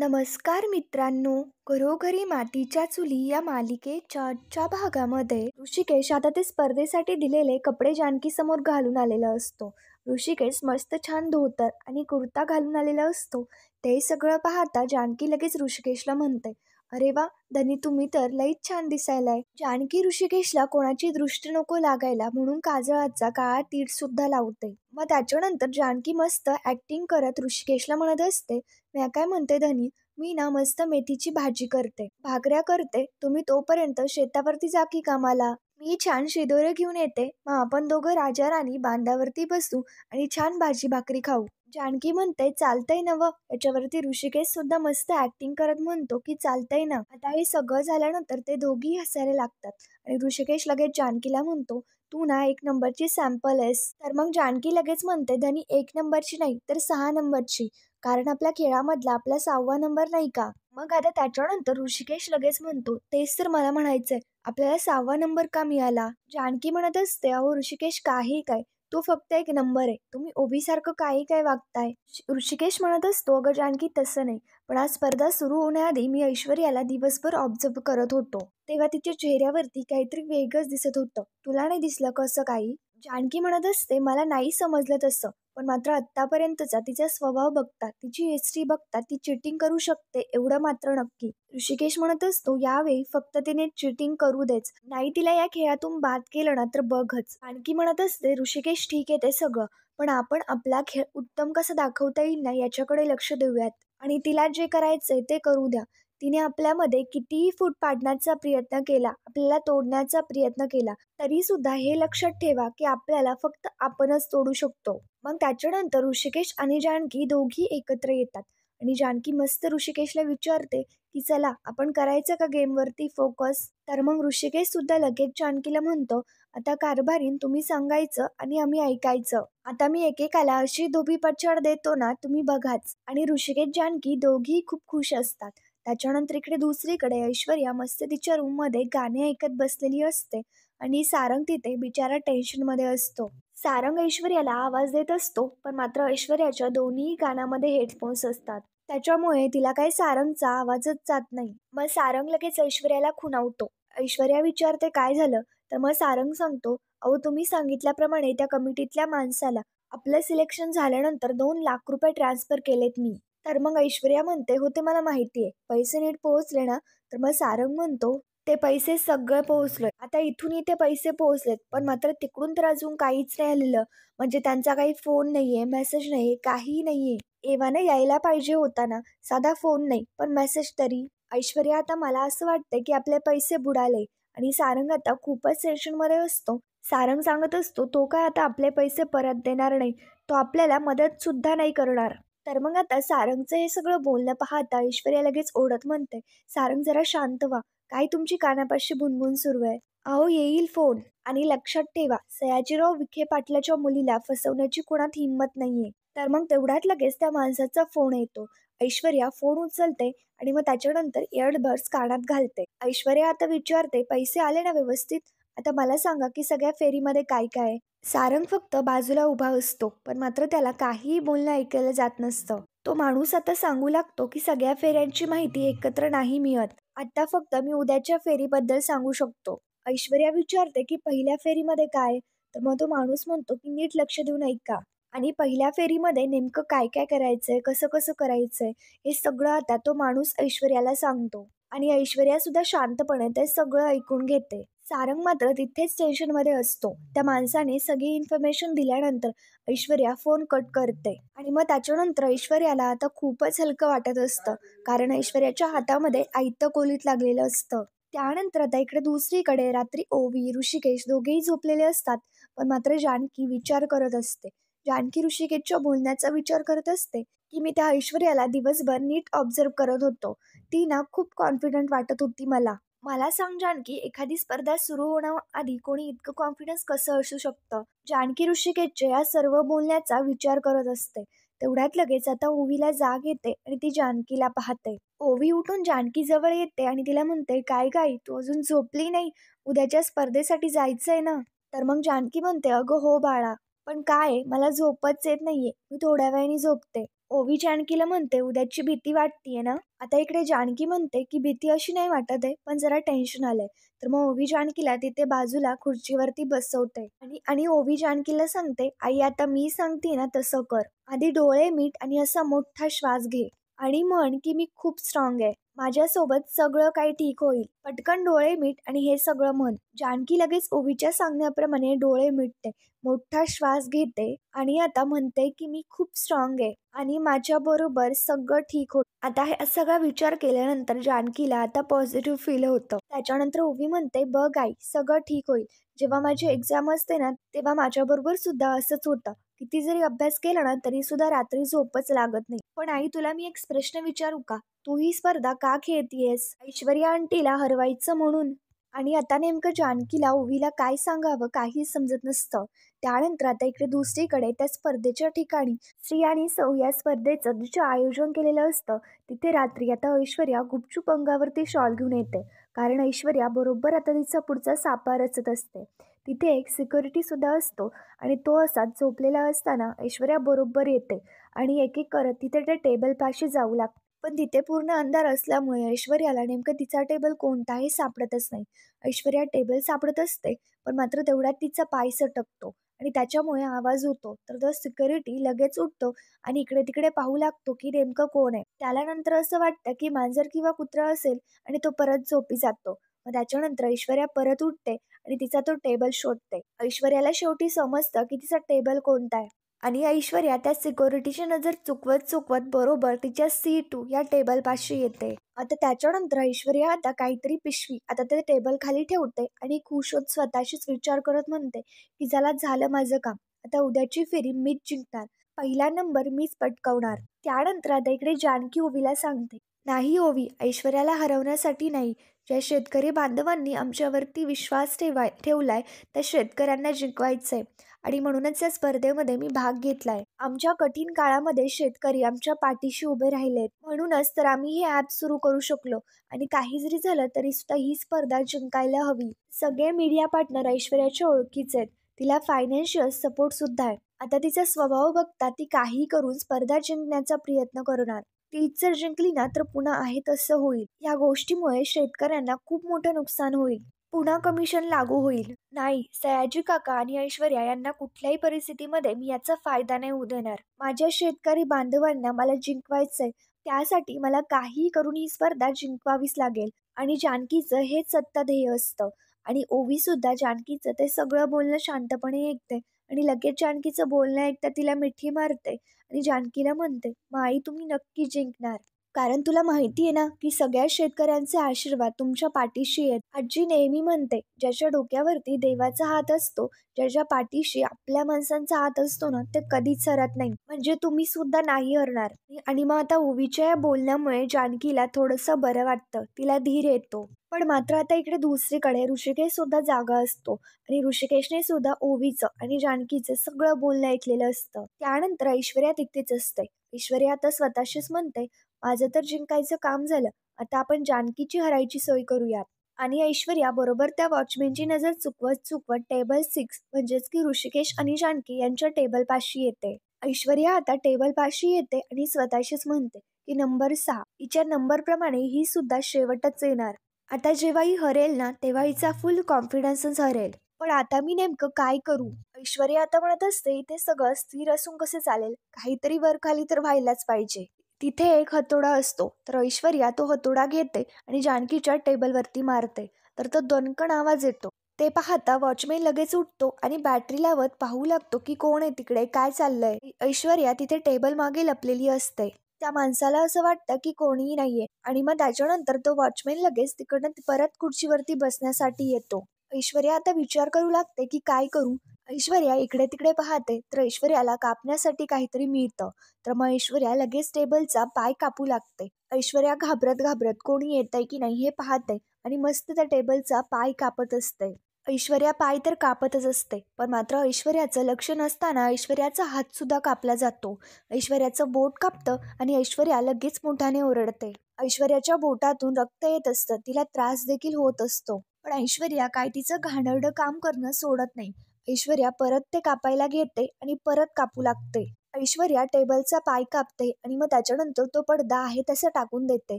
नमस्कार मित्रांनो, घरोघरी मातीच्या चुली या मालिकेच्या आजच्या भागामध्ये ऋषिकेश आता ते स्पर्धेसाठी दिलेले कपडे जानकी समोर घालून आलेला असतो. ऋषिकेश मस्त छान धोतर आणि कुर्ता घालून आलेला असतो. ते सगळं पाहता जानकी लगेच ऋषिकेशला म्हणते, अरे वा धनी, तुम्ही तर लईच छान दिसायलाय. जानकी ऋषिकेशला कोणाची दृष्टी नको लागायला म्हणून काजळाचा काळा तीट सुद्धा लावते. मग त्याच्यानंतर जानकी मस्त ऍक्टिंग करत ऋषिकेशला म्हणत असते, मी काय म्हणते धनी, मी ना मस्त मेथीची भाजी करते, भाकऱ्या करते, तुम्ही तोपर्यंत शेतावरती जा की कामाला. मी छान शिदोरे घेऊन येते, मग आपण दोघं राजा राणी बांधावरती बसू आणि छान भाजी भाकरी खाऊ. जानकी म्हणते, चालतंय ना. याच्यावरती ऋषिकेश सुद्धा मस्त ऍक्टिंग करत म्हणतो की चालतंय ना. आता हे सगळं झाल्यानंतर ते दोघी हसायला लागतात आणि ऋषिकेश लगेच जानकीला म्हणतो, तू ना 1 नंबरची सॅम्पल आहेस. तर मग जानकी लगेच म्हणते, धनी 1 नंबरची नाही तर 6 नंबरची, कारण आपल्या खेळामधला आपला 6वा नंबर नाही का. मग आता त्याच्यानंतर ऋषिकेश लगेच म्हणतो, तेच तर मला म्हणायचंय, आपल्याला 6वा नंबर का मिळाला. जानकी म्हणत असते, अहो ऋषिकेश, काही काय, तो फक्त 1 नंबर आहे, तुम्ही ओबीसारखं काही काय वागताय. ऋषिकेश म्हणत असतो, अगं जानकी तसं नाही, पण आज स्पर्धा सुरू होण्याआधी मी ऐश्वर्याला दिवसभर ऑब्झर्व करत होतो, तेव्हा तिच्या चेहऱ्यावरती काहीतरी वेगळंच दिसत होतं. तुला नाही दिसलं कसं काही. जानकी म्हणत असते, मला नाही समजलं तसं, पण मात्र आत्तापर्यंतचा तिचा स्वभाव बघता, तिची हिस्ट्री बघता ती चिटिंग करू शकते एवढं मात्र नक्की. ऋषिकेश म्हणत असतो, यावेळी फक्त तिने चिटिंग करू देच, नाही तिला या खेळातून बाद केलं ना तर बघच. आणखी म्हणत असते, ऋषिकेश ठीक आहे ते सगळं, पण आपण आपला खेळ उत्तम कसा दाखवता येईल ना याच्याकडे लक्ष देऊयात आणि तिला जे करायचंय ते करू द्या. तिने आपल्यामध्ये कितीही फूट पाडण्याचा प्रयत्न केला, आपल्याला तोडण्याचा प्रयत्न केला, तरी सुद्धा हे लक्षात ठेवा की आपल्याला फक्त आपणच तोडू शकतो. मग त्याच्यानंतर ऋषिकेश आणि जानकी दोघी एकत्र येतात आणि जानकी मस्त ऋषिकेशला विचारते की चला आपण करायचं का गेमवरती फोकस. तर मग ऋषिकेश सुद्धा लगेच जानकीला म्हणतो, आता कारभारीन तुम्ही सांगायचं आणि आम्ही ऐकायचं. आता मी एकेकाला अशी धोबीपछाड देतो ना, तुम्ही बघाच. आणि ऋषिकेश जानकी दोघी खूप खुश असतात. त्याच्यानंतर इकडे दुसरीकडे ऐश्वर्या मस्त तिच्या रूम मध्ये गाणे ऐकत बसलेली असते आणि सारंग तिथे बिचारा टेन्शन मध्ये असतो. सारंग ऐश्वर्याला आवाज देत असतो, पण मात्र ऐश्वर्याच्या दोन्ही कानामध्ये हेडफोन्स असतात, त्याच्यामुळे तिला काही सारंगचा आवाजच जात नाही. मग सारंग लगेच ऐश्वर्याला खुणावतो. ऐश्वर्या विचारते काय झालं, तर मग सारंग सांगतो, अहो तुम्ही सांगितल्याप्रमाणे त्या कमिटीतल्या माणसाला आपलं सिलेक्शन झाल्यानंतर 2 लाख रुपये ट्रान्सफर केलेत मी. तर मग ऐश्वर्या म्हणते, हो ते मला माहितीये, पैसे नीट पोहोचले ना. तर मग सारंग म्हणतो, ते पैसे सगळे पोहोचले, आता इथून इथे पैसे पोहोचलेत, पण मात्र तिकडून तर अजून काहीच नाही आलेलं. म्हणजे त्यांचा काही फोन नाहीये, मेसेज नाहीये, काही नाहीये. एव्हाना यायला पाहिजे होता ना, साधा फोन नाही पण मेसेज तरी. ऐश्वर्या, आता मला असं वाटतंय की आपले पैसे बुडाले. आणि सारंग आता खूपच टेन्शन मध्ये असतो. सारंग सांगत असतो, तो काय आता आपले पैसे परत देणार नाही, तो आपल्याला मदत सुद्धा नाही करणार. तर मग आता सारंगचं हे सगळं बोलणं पाहता ऐश्वर्या लगेच ओढत म्हणते, सारंग जरा शांत व्हा, काय तुमची कानापाशी भुणभुण सुरू आहे. अहो येईल फोन, आणि लक्षात ठेवा, सयाजीराव विखे पाटलाच्या मुलीला फसवण्याची कोणात हिंमत नाहीये. तर मग तेवढ्यात लगेच त्या माणसाचा फोन येतो. ऐश्वर्या फोन उचलते आणि मग त्याच्यानंतर इयरबड्स कानात घालते. ऐश्वर्या आता विचारते, पैसे आले ना व्यवस्थित, आता मला सांगा की सगळ्या फेरीमध्ये काय काय. सारंग फक्त बाजूला उभा असतो, पण मात्र त्याला काहीही बोलणं ऐकायला जात नसतं. तो माणूस आता सांगू लागतो की सगळ्या फेऱ्यांची माहिती एकत्र नाही मिळत, आता फक्त मी उद्याच्या फेरीबद्दल सांगू शकतो. ऐश्वर्या विचारते की पहिल्या फेरीमध्ये काय. तर मग तो माणूस म्हणतो की नीट लक्ष देऊन ऐका, आणि पहिल्या फेरीमध्ये नेमकं काय काय करायचंय, कसं कसं करायचंय, हे सगळं आता तो माणूस ऐश्वर्याला सांगतो. आणि ऐश्वर्या सुद्धा शांतपणे ते सगळं ऐकून घेते. सारंग मात्र तिथेच टेन्शन मध्ये असतो. त्या माणसाने सगळी इन्फॉर्मेशन दिल्यानंतर ऐश्वर्या फोन कट करते आणि मग त्याच्यानंतर ऐश्वर्याला आता खूपच हलकं वाटत असतं, कारण ऐश्वर्याच्या हातामध्ये आयतं कोलीत लागलेलं असतं. त्यानंतर आता इकडे दुसरीकडे रात्री ओवी ऋषिकेश दोघेही झोपलेले असतात, पण मात्र जानकी विचार करत असते. जानकी ऋषिकेशच्या बोलण्याचा विचार करत असते की मी त्या ऐश्वर्याला दिवसभर नीट ऑब्झर्व करत होतो, ती ना खूप कॉन्फिडंट वाटत होती मला. मला सांग जानकी, एखादी स्पर्धा सुरू होण्याआधी कोणी इतकं कॉन्फिडन्स कसं असू शकतं. जानकी ऋषिकेशच्या या सर्व बोलण्याचा विचार करत असते. तेवढ्यात लगेच आता ओवीला जाग येते आणि ती जानकीला पाहते. ओवी उठून जानकी जवळ येते आणि तिला म्हणते, काय गाई, तू अजून झोपली नाही, उद्याच्या स्पर्धेसाठी जायचंय ना. तर मग जानकी म्हणते, अगं हो बाळा, पण काय मला झोपच येत नाहीये, मी थोड्या वेळाने झोपते. ओवी जानकीला म्हणते, उद्याची भीती वाटतीये ना? आता इकडे जानकी म्हणते की भीती अशी नाही वाटत आहे, पण जरा टेन्शन आलंय. तर मग ओवी जानकीला तिथे बाजूला खुर्चीवरती बसवते आणि आणि ओवी जानकीला सांगते, आई आता मी सांगते ना तसं कर. आधी डोळे मीट आणि असा मोठा श्वास घे आणि म्हण की मी खूप स्ट्रॉंग आहे. माझ्यासोबत सगळं काही ठीक होईल. पटकन डोळे मीट आणि हे सगळं म्हण. जानकी लगेच ओवीच्या सांगण्याप्रमाणे डोळे मिटते, मोठा श्वास घेते आणि आता म्हणते की मी खूप स्ट्रॉंग आहे आणि माझ्याबरोबर सगळं ठीक होतं. आता हे सगळा विचार केल्यानंतर जानकीला आता पॉझिटिव्ह फील होतं. त्याच्यानंतर ओवी म्हणते, बघ आई, सगळं ठीक होईल. जेव्हा माझी एक्झाम असते ना, तेव्हा माझ्याबरोबर सुद्धा असंच होतं. किती जरी अभ्यास केला ना, तरी सुद्धा रात्री झोपच लागत नाही. पण आई, तुला मी एक प्रश्न विचारू का? तू ही स्पर्धा का खेळतीयेस? ऐश्वर्या आंटीला हरवायचं म्हणून? आणि आता नेमकं जानकीला ओवीला काय सांगावं काहीच समजत नसतं. त्यानंतर आता इकडे दुसरीकडे त्या स्पर्धेच्या ठिकाणी श्री आणि सौ या स्पर्धेचं जे आयोजन केलेलं असतं, तिथे रात्री आता ऐश्वर्या गुपचूप अंगावरती शॉल घेऊन येते. कारण ऐश्वर्या बरोबर आता तिचा पुढचा सापा रचत असते. तिथे एक सिक्युरिटी सुद्धा असतो आणि तो असाच झोपलेला असताना ऐश्वर्या बरोबर येते आणि एक एक करत तिथे त्या टेबल पाशी जाऊ लागते. पण तिथे पूर्ण अंधार असल्यामुळे ऐश्वर्याला नेमकं तिचा टेबल कोणताही सापडतच नाही. ऐश्वर्या टेबल सापडत असते, पण मात्र तेवढ्यात तिचा पाय सटकतो आणि त्याच्यामुळे आवाज होतो. तर तो सिक्युरिटी लगेच उठतो आणि इकडे तिकडे पाहू लागतो की नेमकं कोण आहे. त्याला नंतर असं वाटतं की मांजर किंवा कुत्रा असेल आणि तो परत झोपी जातो. मग त्याच्यानंतर ऐश्वर्या परत उठते आणि तिचा तो टेबल शोधते. ऐश्वर्याला शेवटी समजतं की तिचा टेबल कोणता आहे आणि ऐश्वर्या त्या सिक्युरिटीची नजर चुकवत चुकवत बरोबर तिच्या C2 या टेबल पाशी येते. आता त्याच्यानंतर ऐश्वर्या आता काहीतरी पिशवी आता ते टेबल खाली ठेवते आणि खुश होत स्वतःशीच विचार करत म्हणते की चला, झालं माझं काम. आता उद्याची फेरी मीच जिंकणार. पहिला नंबर मीच पटकावणार. त्यानंतर आता इकडे जानकी ओवीला सांगते, नाही ओवी, ऐश्वर्याला हरवण्यासाठी नाही. ज्या शेतकरी बांधवांनी आमच्यावरती विश्वास ठेवलाय त्या शेतकऱ्यांना जिंकवायचंय आणि म्हणूनच या स्पर्धेमध्ये मी भाग घेतलाय. आमच्या कठीण काळामध्ये शेतकरी आमच्या पाठीशी उभे राहिलेत. म्हणूनच तर आम्ही हे ॲप सुरू करू शकलो आणि काही जरी झालं तरी सुद्धा ही स्पर्धा जिंकायला हवी. सगळे मीडिया पार्टनर ऐश्वर्याच्या ओळखीचे आहेत. तिला फायनान्शियल सपोर्ट सुद्धा आहे. आता तिचा स्वभाव बघता ती काही करून स्पर्धा जिंकण्याचा प्रयत्न करणार. तीच जर जिंकली ना तर पुन्हा आहे तसं होईल. या गोष्टीमुळे शेतकऱ्यांना खूप मोठं नुकसान होईल. पुन्हा कमिशन लागू होईल. नाही, सयाजी काका आणि ऐश्वर्या यांना कुठल्याही परिस्थितीमध्ये मी याचा फायदा नाही होऊ देणार. माझ्या शेतकरी बांधवांना मला जिंकवायचंय. त्यासाठी मला काहीही करून ही स्पर्धा जिंकवावीच लागेल. आणि जानकीचं हेच सत्ता ध्येय असतं. आणि ओवी सुद्धा जानकीचं ते सगळं बोलणं शांतपणे ऐकते आणि लगेच जानकीचं बोलणं ऐकता तिला मिठी मारते आणि जानकीला म्हणते, आई, तुम्ही नक्की जिंकणार. कारण तुला माहिती आहे ना की सगळ्या शेतकऱ्यांचे आशीर्वाद तुमच्या पाठीशी आहेत. आजी नेहमी म्हणते, ज्याच्या डोक्यावरती देवाचा हात असतो, ज्याच्या पाठीशी आपल्या माणसांचा हात असतो ना, ते कधीच हरत नाही. म्हणजे तुम्ही सुद्धा नाही हरणार. आणि मग आता ओवीच्या या बोलण्यामुळे जानकीला थोडंसं बरं वाटतं. तिला धीर येतो. पण मात्र आता इकडे दुसरीकडे ऋषिकेश सुद्धा जागा असतो आणि ऋषिकेशने सुद्धा ओवीचं आणि जानकीचं सगळं बोलणं ऐकलेलं असतं. त्यानंतर ऐश्वर्या तिथेच असते. ऐश्वर्या आता स्वतःशीच म्हणते, माझं तर जिंकायचं काम झालं. आता आपण जानकीची हरायची सोय करूयात. आणि ऐश्वर्या बरोबर त्या वॉचमॅनची नजर चुकवत चुकवत टेबल 6 म्हणजेच की ऋषिकेश आणि जानकी यांच्या टेबल पाशी येते. ऐश्वर्या आता टेबल पाशी येते आणि स्वतःशीच म्हणते की नंबर 6 हिच्या नंबर प्रमाणे ही सुद्धा शेवटच येणार. आता जेव्हा ही हरेल ना, तेव्हा हिचा फुल कॉन्फिडन्सच हरेल. पण आता मी नेमकं काय करू? ऐश्वर्या आता म्हणत असते, इथे सगळं स्थिर असून कसं चालेल? काहीतरी वर खाली तर व्हायलाच पाहिजे. तिथे एक हतोडा असतो. तर ऐश्वर्या तो हतोडा घेते आणि जानकीच्या टेबलवरती मारते. तर तो दणकण आवाज येतो. ते पाहता वॉचमॅन लगेच उठतो आणि बॅटरी लावत पाहू लागतो की कोण आहे तिकडे, काय चाललंय. ऐश्वर्या तिथे टेबल मागे लपलेली असते. त्या माणसाला असं वाटतं की कोणीही नाहीये आणि मग त्याच्यानंतर तो वॉचमॅन लगेच तिकडनं परत खुर्चीवरती बसण्यासाठी येतो. ऐश्वर्या आता विचार करू लागते की काय करू. ऐश्वर्या इकडे तिकडे पाहते तर ऐश्वर्याला कापण्यासाठी काहीतरी मिळतं. तर मग ऐश्वर्या लगेच टेबलचा पाय कापू लागते. ऐश्वर्या घाबरत घाबरत कोणी येतंय की नाही हे पाहते आणि मस्त त्या टेबलचा पाय कापत असते. ऐश्वर्या पाय तर कापतच असते, पण मात्र ऐश्वर्याचं लक्ष नसताना ऐश्वर्याचा हात सुद्धा कापला जातो. ऐश्वर्याचं बोट कापतं आणि ऐश्वर्या लगेच मोठ्याने ओरडते. ऐश्वर्याच्या बोटातून रक्त येत असतं. तिला त्रास देखील होत असतो. पण ऐश्वर्या काय तिचं घाणेरडं काम करणं सोडत नाही. ऐश्वर्या परत ते कापायला घेते आणि परत कापू लागते. ऐश्वर्या टेबलचा पाय कापते आणि मग त्याच्यानंतर तो पडदा आहे तसं टाकून देते.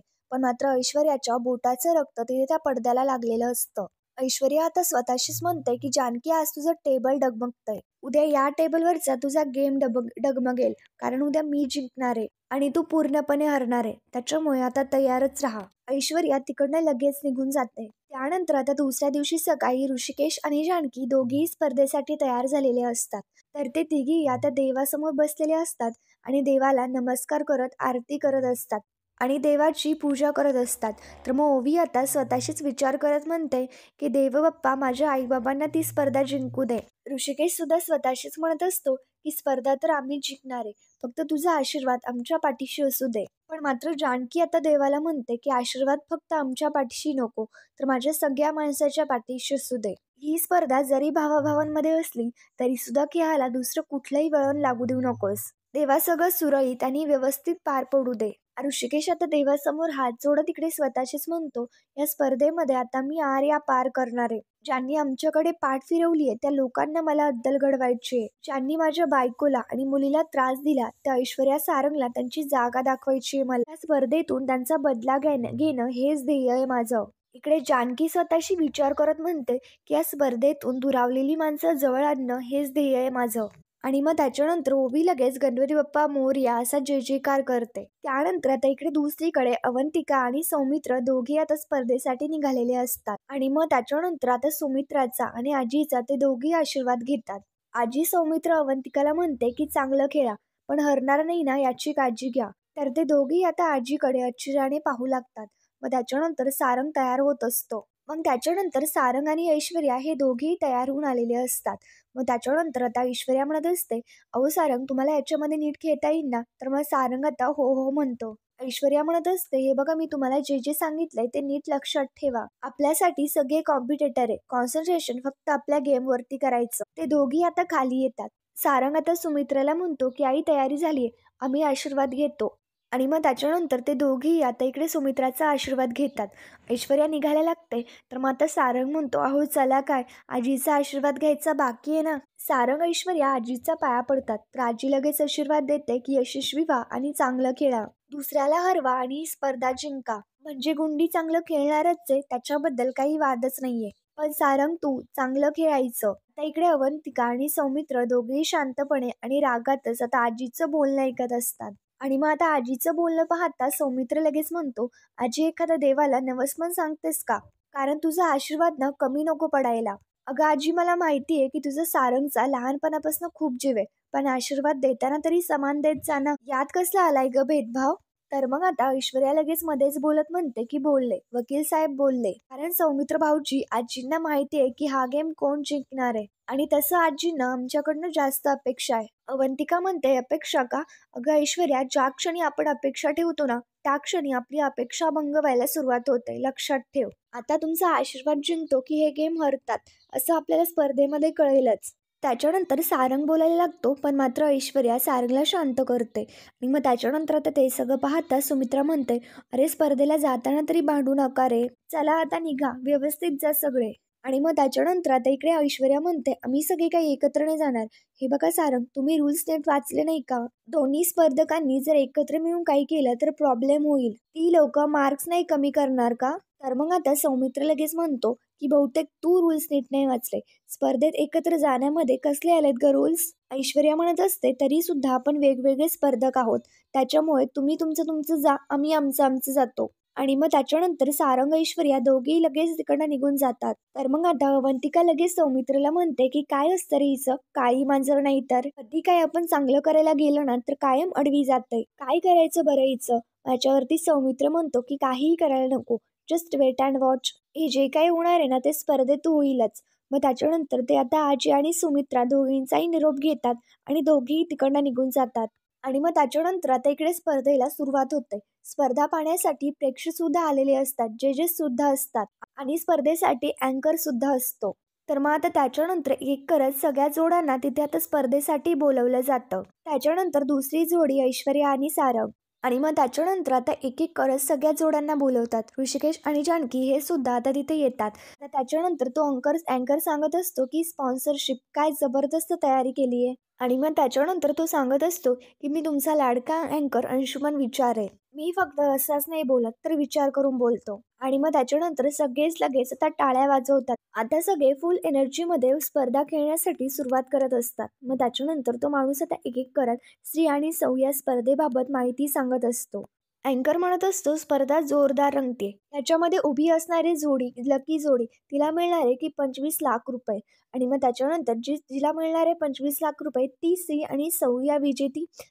पण मात्र ऐश्वर्याच्या बोटाचं रक्त तिथे त्या पडद्याला लागलेलं असतं. ऐश्वर्या आता स्वतःशीच म्हणते की जानकी, आज तुझं टेबल डगमगतंय. उद्या या टेबलवरचा तुझा गेम डगमगेल, कारण उद्या मी जिंकणार आहे आणि तू पूर्णपणे हरणार आहे. त्याच्यामुळे आता तयारच राहा. ऐश्वर्या तिकडनं लगेच निघून जाते. त्यानंतर आता दुसऱ्या दिवशी सकाळी ऋषिकेश आणि जानकी दोघेही स्पर्धेसाठी तयार झालेले असतात. तर ते तिघी आता देवासमोर बसलेले असतात आणि देवाला नमस्कार करत आरती करत असतात आणि देवाची पूजा करत असतात. तर मग ओवी आता स्वतःशीच विचार करत म्हणते की देव बाप्पा, माझ्या आईबाबांना ती स्पर्धा जिंकू दे. ऋषिकेश सुद्धा स्वतःशीच म्हणत असतो की स्पर्धा तर आम्ही जिंकणार आहे, फक्त तुझा आशीर्वाद आमच्या पाठीशी असू दे. पण मात्र जानकी आता देवाला म्हणते की आशीर्वाद फक्त आमच्या पाठीशी नको, तर माझ्या सगळ्या माणसाच्या पाठीशी असू दे. ही स्पर्धा जरी भावाभावांमध्ये असली तरी सुद्धा खेळाला दुसरं कुठलंही वळण लागू देऊ नकोस. देवा सगळं सुरळीत आणि व्यवस्थित पार पडू दे. ऋषिकेश आता देवासमोर हात जोडत तिकडे स्वतःशीच म्हणतो, या स्पर्धेमध्ये आता मी आर्या पार करणार आहे. ज्यांनी आमच्याकडे पाठ फिरवली आहे त्या लोकांना मला अद्दल घडवायची आहे. ज्यांनी माझ्या बायकोला आणि मुलीला त्रास दिला त्या ऐश्वर्या सारंगला त्यांची जागा दाखवायची आहे. मला या स्पर्धेतून त्यांचा बदला घेणं हेच ध्येय आहे माझं. इकडे जानकी स्वतःशी विचार करत म्हणते की या स्पर्धेतून दुरावलेली माणसं जवळ आणणं हेच ध्येय आहे माझं. आणि मग त्याच्यानंतर ओवी लगेच गणपती बाप्पा मोरया असा जय जयकार करते. त्यानंतर आता इकडे दुसरीकडे अवंतिका आणि सौमित्र दोघे आता स्पर्धेसाठी निघालेले असतात. आणि मग त्याच्यानंतर आता सुमित्राचा आणि आजीचा ते दोघे आशीर्वाद घेतात. आजी सौमित्र अवंतिकाला म्हणते की चांगलं खेळा, पण हरणार नाही ना याची काळजी घ्या. तर ते दोघेही आता आजीकडे आश्चर्याने पाहू लागतात. मग त्याच्यानंतर सारंग तयार होत असतो. मग त्याच्यानंतर सारंग आणि ऐश्वर्या हे दोघेही तयार होऊन आलेले असतात. मग त्याच्यानंतर आता ऐश्वर्या म्हणत असते, अहो सारंग, तुम्हाला याच्यामध्ये नीट खेळता येईल ना? तर मग सारंग आता हो हो म्हणतो. ऐश्वर्या म्हणत असते, हे बघा, मी तुम्हाला जे जे सांगितलंय ते नीट लक्षात ठेवा. आपल्यासाठी सगळे कॉम्पिटेटर आहे. कॉन्सन्ट्रेशन फक्त आपल्या गेमवरती करायचं. ते दोघी आता खाली येतात. सारंग आता सुमित्राला म्हणतो की आई तयारी झालीये, आम्ही आशीर्वाद घेतो. आणि मग त्याच्यानंतर ते दोघेही आता इकडे सुमित्राचा आशीर्वाद घेतात. ऐश्वर्या निघायला लागते. तर मग आता सारंग म्हणतो, अहो चला काय, आजीचा आशीर्वाद घ्यायचा बाकी आहे ना. सारंग ऐश्वर्या आजीचा पाया पडतात. तर आजी लगेच आशीर्वाद देते की यशस्वी व्हा आणि चांगलं खेळा, दुसऱ्याला हरवा आणि ही स्पर्धा जिंका. म्हणजे गुंडी चांगलं खेळणारच आहे, त्याच्याबद्दल काही वादच नाहीये. पण सारंग, तू चांगलं खेळायचं. आता इकडे अवंतिका आणि सौमित्र दोघेही शांतपणे आणि रागातच आता आजीचं बोलणं ऐकत असतात. आणि मग आता आजीचं बोलणं पाहता सौमित्र लगेच म्हणतो, आजी, एखाद्या देवाला नमस्कार सांगतेस का? कारण तुझा आशीर्वाद ना कमी नको पडायला. अगं आजी, मला माहिती आहे की तुझं सारंगचा लहानपणापासून खूप जीव आहे, पण आशीर्वाद देताना तरी समान देत जा ना. यात कसला आलाय ग भेदभाव? तर मग आता ऐश्वर्या लगेच मध्येच बोलत म्हणते की बोलले, वकील साहेब बोलले. कारण सौमित्र भाऊजी, आजींना माहिती आहे की हा गेम कोण जिंकणार आहे आणि तसं आजींना आमच्याकडनं जास्त अपेक्षा आहे. अवंतिका म्हणते, अपेक्षा का? अगं ऐश्वर्या, ज्या क्षणी आपण अपेक्षा ठेवतो ना त्या क्षणी आपली अपेक्षा भंग व्हायला सुरुवात होते, लक्षात ठेव. आता तुमचा आशीर्वाद जिंकतो की हे गेम हरतात असं आपल्याला स्पर्धेमध्ये कळेलच. त्याच्यानंतर सारंग बोलायला लागतो, पण मात्र ऐश्वर्या सारंगला शांत करते. आणि मग त्याच्यानंतर आता ते सगळं पाहता सुमित्रा म्हणते, अरे स्पर्धेला जाताना तरी भांडू नका रे, चला आता निघा, व्यवस्थित जा सगळे. आणि मग त्याच्यानंतर आता इकडे ऐश्वर्या म्हणते, आम्ही सगळे काही एकत्र नाही जाणार. हे बघा सारंग, तुम्ही रूल्स नीट वाचले नाही का? दोन्ही स्पर्धकांनी जर एकत्र मिळून काही केलं तर प्रॉब्लेम होईल. ती लोक मार्क्स नाही कमी करणार का? तर मग आता सौमित्र लगेच म्हणतो की बहुतेक तू रूल्स नीट नाही वाचले. स्पर्धेत एकत्र जाण्यामध्ये कसले आलेत ग रूल्स? ऐश्वर्या म्हणत असते, तरी सुद्धा आपण वेगवेगळे स्पर्धक आहोत, त्याच्यामुळे तुम्ही तुमचं तुमचं जा, आम्ही आमचं आमचं जातो. आणि मग त्याच्यानंतर सारंग ऐश्वर्या दोघेही लगेच तिकडनं निघून जातात. तर मग आता अवंतिका लगेच सौमित्रला म्हणते की काय असतं रे हिचं, काळी मांजर नाही तर. कधी काय आपण चांगलं करायला गेलो ना तर कायम अडवी जाते. काय करायचं बरं हिचं? याच्यावरती सौमित्र म्हणतो की काहीही करायला नको, जस्ट वेट अँड वॉच. हे जे काही होणार आहे ना ते स्पर्धेत होईलच. मग त्याच्यानंतर ते आता आजी आणि सुमित्रा दोघींचाही निरोप घेतात आणि दोघेही तिकडनं निघून जातात. आणि मग त्याच्यानंतर आता इकडे स्पर्धेला सुरुवात होते. स्पर्धा पाहण्यासाठी प्रेक्षक सुद्धा आलेले असतात, जजेस सुद्धा असतात आणि स्पर्धेसाठी अँकर सुद्धा असतो. तर मग आता त्याच्यानंतर एक करत सगळ्या जोड्यांना तिथे आता स्पर्धेसाठी बोलवलं जातं. त्याच्यानंतर दुसरी जोडी ऐश्वर्या आणि सारंग. आणि मग त्याच्यानंतर आता एक एक करत सगळ्या जोड्यांना बोलवतात. ऋषिकेश आणि जानकी हे सुद्धा आता तिथे येतात. तर त्याच्यानंतर तो अँकर सांगत असतो की स्पॉन्सरशिप काय जबरदस्त तयारी केली आहे. आणि मग त्याच्यानंतर तो सांगत असतो की मी तुमचा लाडका अँकर अंशुमन विचार आहे. मी फक्त असाच नाही बोलत तर विचार करून बोलतो. आणि मग त्याच्यानंतर सगळेच लगेच आता टाळ्या वाजवतात. आता सगळे फुल एनर्जीमध्ये स्पर्धा खेळण्यासाठी सुरुवात करत असतात. मग त्याच्यानंतर तो माणूस आता एक एक करत स्त्री आणि सौ या स्पर्धेबाबत माहिती सांगत असतो. अँकर म्हणत असतो स्पर्धा जोरदार रंगते. त्याच्यामध्ये उभी असणारी जोडी लकी जोडी तिला मिळणारे की 25 लाख रुपये. आणि मग त्याच्यानंतर जिला मिळणारे 25 लाख रुपये ती स्त्री आणि सौ या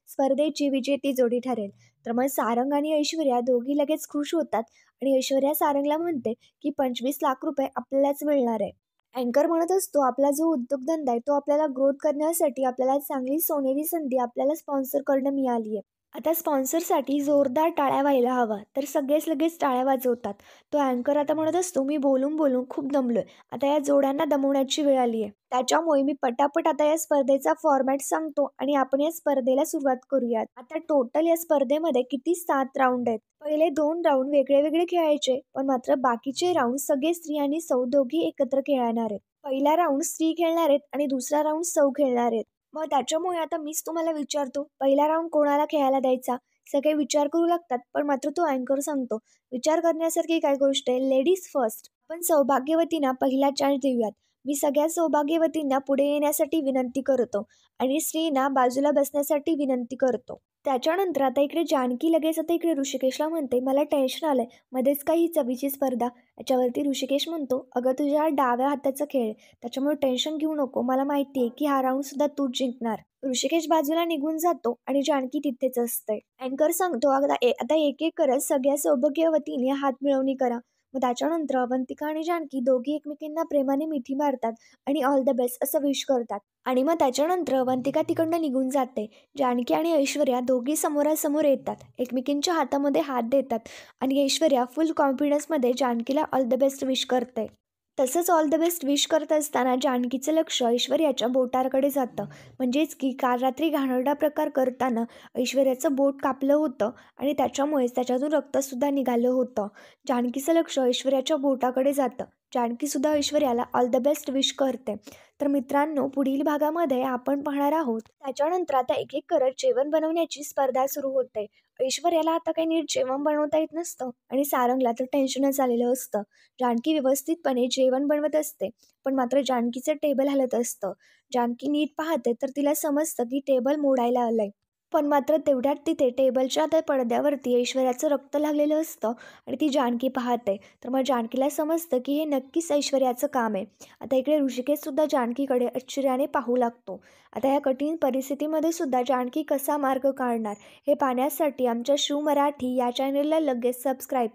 स्पर्धेची विजेती जोडी ठरेल. तर मग सारंग आणि ऐश्वर्या दोघी लगेच खुश होतात आणि ऐश्वर्या सारंगला म्हणते की 25 लाख रुपये आपल्यालाच मिळणार आहे. अँकर म्हणत असतो आपला जो उद्योगधंदा आहे तो आपल्याला ग्रोथ करण्यासाठी आपल्याला चांगली सोनेरी संधी आपल्याला स्पॉन्सर करणं मिळाली आहे. आता स्पॉन्सरसाठी जोरदार टाळ्या व्हायला हवा. तर सगळेच लगेच टाळ्या वाजवतात. तो अँकर आता म्हणत असतो मी बोलून बोलून खूप दमलोय. आता या जोड्यांना दमवण्याची वेळ आली आहे. त्याच्यामुळे मी पटापट आता या स्पर्धेचा फॉर्मॅट सांगतो आणि आपण या स्पर्धेला सुरुवात करूयात. आता टोटल या स्पर्धेमध्ये किती 7 राऊंड आहेत. पहिले 2 राऊंड वेगळे वेगळे खेळायचे पण मात्र बाकीचे राऊंड सगळे स्त्री आणि सौ दोघी एकत्र खेळणार आहेत. पहिला राऊंड स्त्री खेळणार आहेत आणि दुसरा राऊंड सौ खेळणार आहेत. मग त्याच्यामुळे आता मीच तुम्हाला विचारतो पहिला राऊंड कोणाला खेळायला द्यायचा. सगळे विचार करू लागतात पण मात्र तो अँकर सांगतो विचार करण्यासारखी काय गोष्ट आहे. Ladies first. आपण सौभाग्यवतींना पहिला चान्स देऊयात. मी सगळ्या सौभाग्यवतींना पुढे येण्यासाठी विनंती करतो आणि स्त्रीना बाजूला बसण्यासाठी विनंती करतो. त्याच्यानंतर आता इकडे जानकी लगेच आता इकडे ऋषिकेशला म्हणते मला टेन्शन आलंय. मध्येच काही चवीची स्पर्धा. याच्यावरती ऋषिकेश म्हणतो अगं तुझ्या डाव्या हाताचा खेळ त्याच्यामुळे टेन्शन घेऊ नको. मला माहिती आहे की हा राऊंड सुद्धा तूच जिंकणार. ऋषिकेश बाजूला निघून जातो आणि जानकी तिथेच असते. अँकर सांगतो आता एक एक करत सगळ्या सौभाग्यवतीने हात मिळवणी करा. मग त्याच्यानंतर अवंतिका आणि जानकी दोघी एकमेकींना प्रेमाने मिठी मारतात आणि ऑल द बेस्ट असं विश करतात. आणि मग त्याच्यानंतर अवंतिका तिकडनं निघून जाते. जानकी आणि ऐश्वर्या दोघी समोरासमोर येतात. एकमेकींच्या हातामध्ये हात देतात आणि ऐश्वर्या फुल कॉन्फिडन्समध्ये जानकीला ऑल द बेस्ट विश करते. तसंच ऑल द बेस्ट विश करत असताना जानकीचं लक्ष ऐश्वर्याच्या बोटाकडे जातं. म्हणजेच की काल रात्री घाणेरडा प्रकार करताना ऐश्वर्याचं बोट कापलं होतं आणि त्याच्यामुळेच त्याच्यातून रक्तसुद्धा निघालं होतं. जानकीचं लक्ष ऐश्वर्याच्या बोटाकडे जातं. जानकीसुद्धा ऐश्वर्याला ऑल द बेस्ट विश करते. तर मित्रांनो पुढील भागामध्ये आपण पाहणार आहोत. त्याच्यानंतर आता एक एक करत जेवण बनवण्याची स्पर्धा सुरू होते. ऐश्वर्याला आता काही नीट जेवण बनवता येत नसतं आणि सारंगला तर टेन्शनच आलेलं असतं. जानकी व्यवस्थितपणे जेवण बनवत असते पण मात्र जानकीचं टेबल हलत असतं. जानकी नीट पाहते तर तिला समजतं की टेबल मोडायला आलंय. पण मात्र तेवढ्यात तिथे टेबलच्या त्या पडद्यावरती ऐश्वर्याचं रक्त लागलेलं असतं आणि ती जानकी पाहते. तर मग जानकीला समजतं की हे नक्कीच ऐश्वर्याचं काम आहे. आता इकडे ऋषिकेशसुद्धा जानकीकडे आश्चर्याने पाहू लागतो. आता या कठीण परिस्थितीमध्ये सुद्धा जानकी कसा मार्ग काढणार हे पाहण्यासाठी आमच्या शिव मराठी या चॅनलला लगेच सबस्क्राईब